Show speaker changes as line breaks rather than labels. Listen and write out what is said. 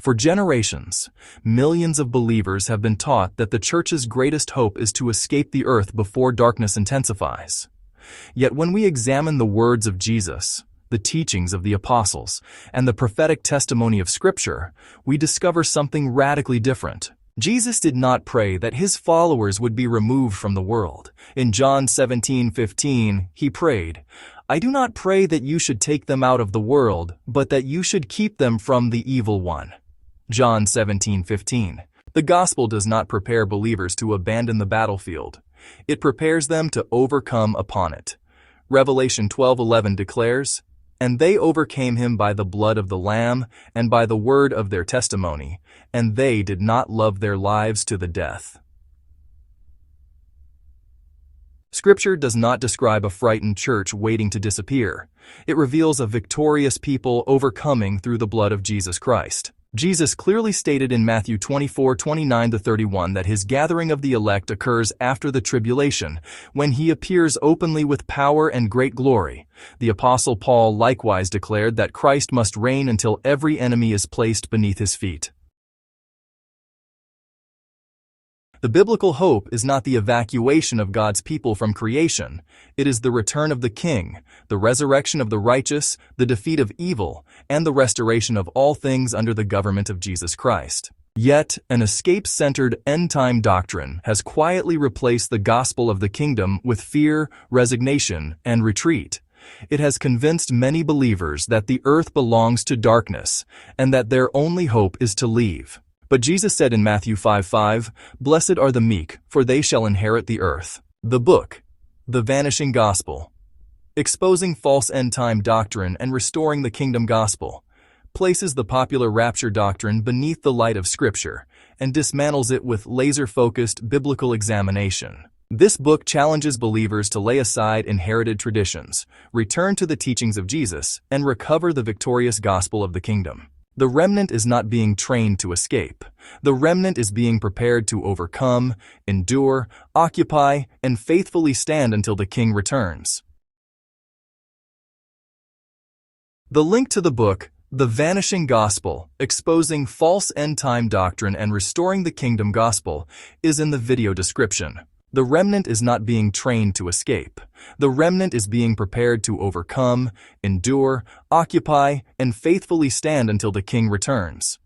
For generations, millions of believers have been taught that the church's greatest hope is to escape the earth before darkness intensifies. Yet when we examine the words of Jesus, the teachings of the apostles, and the prophetic testimony of Scripture, we discover something radically different. Jesus did not pray that his followers would be removed from the world. In John 17:15, he prayed, "I do not pray that you should take them out of the world, but that you should keep them from the evil one." John 17:15. The gospel does not prepare believers to abandon the battlefield. It prepares them to overcome upon it. Revelation 12:11 declares, "And they overcame him by the blood of the Lamb and by the word of their testimony, and they did not love their lives to the death." Scripture does not describe a frightened church waiting to disappear. It reveals a victorious people overcoming through the blood of Jesus Christ. Jesus clearly stated in Matthew 24:29-31 that his gathering of the elect occurs after the tribulation, when he appears openly with power and great glory. The Apostle Paul likewise declared that Christ must reign until every enemy is placed beneath his feet. The biblical hope is not the evacuation of God's people from creation. It is the return of the King, the resurrection of the righteous, the defeat of evil, and the restoration of all things under the government of Jesus Christ. Yet, an escape-centered end-time doctrine has quietly replaced the gospel of the kingdom with fear, resignation, and retreat. It has convinced many believers that the earth belongs to darkness and that their only hope is to leave. But Jesus said in Matthew 5:5, "Blessed are the meek, for they shall inherit the earth." The book, The Vanishing Gospel, exposing false end-time doctrine and restoring the kingdom gospel, places the popular rapture doctrine beneath the light of Scripture and dismantles it with laser-focused biblical examination. This book challenges believers to lay aside inherited traditions, return to the teachings of Jesus, and recover the victorious gospel of the kingdom. The remnant is not being trained to escape. The remnant is being prepared to overcome, endure, occupy, and faithfully stand until the King returns. The link to the book, The Vanishing Gospel, exposing false end-time doctrine and restoring the kingdom gospel, is in the video description. The remnant is not being trained to escape. The remnant is being prepared to overcome, endure, occupy, and faithfully stand until the King returns.